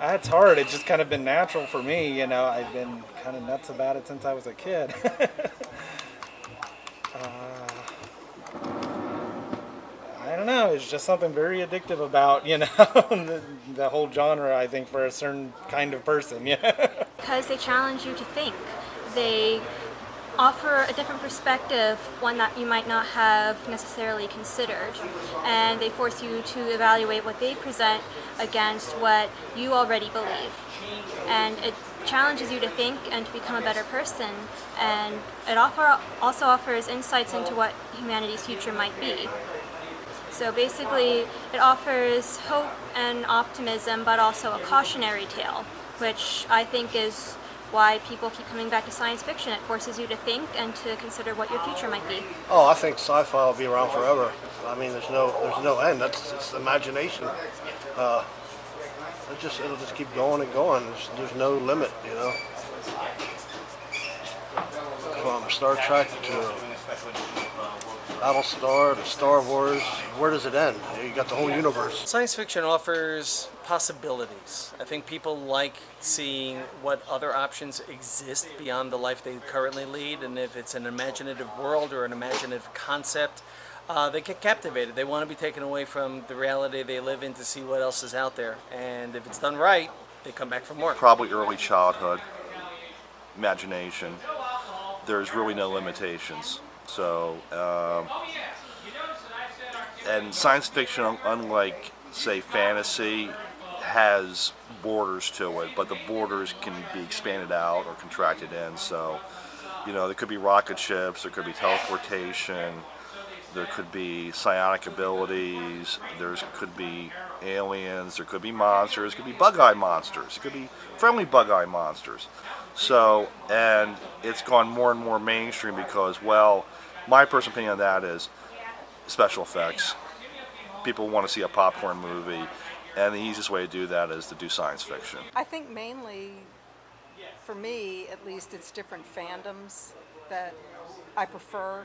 It's hard. It's just kind of been natural for me. I've been kind of nuts about it since I was a kid. I don't know. It's just something very addictive about, the whole genre, I think, for a certain kind of person. Yeah. Because they challenge you to think. They offer a different perspective, one that you might not have necessarily considered. And they force you to evaluate what they present against what you already believe. And it challenges you to think and to become a better person. And it also offers insights into what humanity's future might be. So basically, it offers hope and optimism, but also a cautionary tale, which I think is why people keep coming back to science fiction. It forces you to think and to consider what your future might be. Oh, I think sci-fi will be around forever. I mean, there's no end. It's imagination. It'll just keep going and going. There's no limit, From Star Trek to Battlestar to Star Wars, where does it end? You got the whole universe. Science fiction offers possibilities. I think people like seeing what other options exist beyond the life they currently lead, and if it's an imaginative world or an imaginative concept, they get captivated. They want to be taken away from the reality they live in to see what else is out there. And if it's done right, they come back for more. Probably early childhood, imagination. There's really no limitations. So, and science fiction, unlike, say, fantasy, has borders to it, but the borders can be expanded out or contracted in. So, there could be rocket ships, there could be teleportation, there could be psionic abilities, there could be aliens, there could be monsters, there could be bug-eye monsters, it could be friendly bug-eye monsters. So, and it's gone more and more mainstream because, well, my personal opinion on that is special effects. People want to see a popcorn movie, and the easiest way to do that is to do science fiction. I think mainly, for me at least, it's different fandoms that I prefer.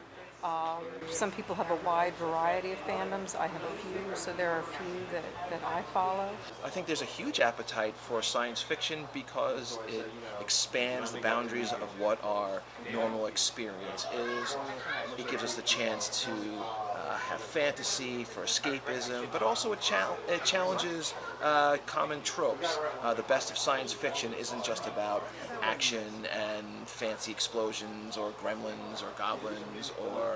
Some people have a wide variety of fandoms. I have a few, so there are a few that I follow. I think there's a huge appetite for science fiction because it expands the boundaries of what our normal experience is. It gives us the chance to have fantasy for escapism, but also it challenges common tropes. The best of science fiction isn't just about action and fancy explosions or gremlins or goblins or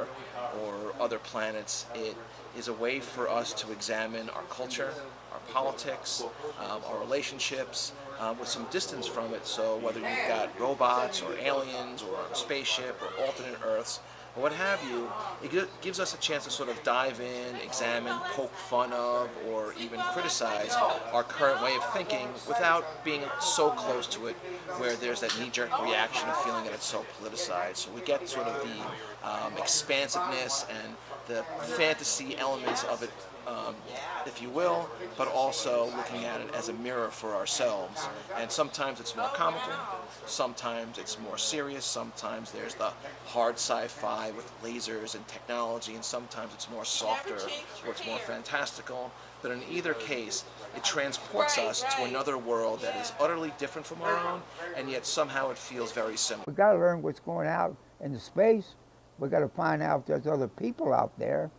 other planets. It is a way for us to examine our culture, our politics, our relationships with some distance from it. So whether you've got robots or aliens or a spaceship or alternate Earths, or what have you, it gives us a chance to sort of dive in, examine, poke fun of, or even criticize our current way of thinking without being so close to it where there's that knee-jerk reaction of feeling that it's so politicized. So we get sort of the expansiveness and the fantasy elements of it, if you will, but also looking at it as a mirror for ourselves. And sometimes it's more comical, sometimes it's more serious, sometimes there's the hard sci-fi with lasers and technology, and sometimes it's more softer or it's more fantastical. But in either case, it transports us to another world that is utterly different from our own, and yet somehow it feels very similar. We got to learn what's going out in the space. We got to find out if there's other people out there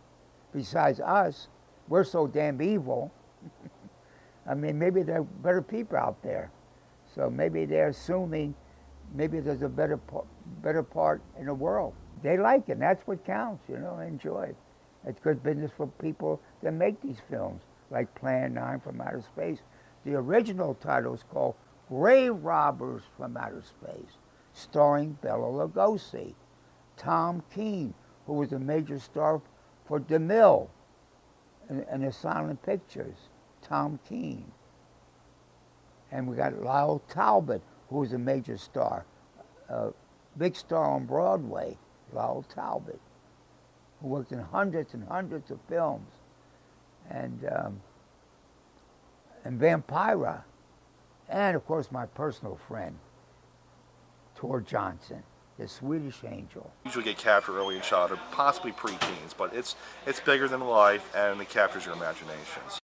besides us. We're so damn evil. I mean, maybe there are better people out there. So maybe they're assuming maybe there's a better part in the world. They like it, and that's what counts, enjoy it. It's good business for people that make these films, like Plan 9 from Outer Space. The original title is called Grave Robbers from Outer Space, starring Bela Lugosi, Tom Keene, who was a major star for DeMille in the silent pictures, Tom Keene. And we got Lyle Talbot, who was a major star, big star on Broadway, Lyle Talbot, who worked in hundreds and hundreds of films. And Vampira, and of course my personal friend, Tor Johnson, the Swedish Angel. Usually get captured early in childhood, possibly pre-teens, but it's bigger than life, and it captures your imaginations.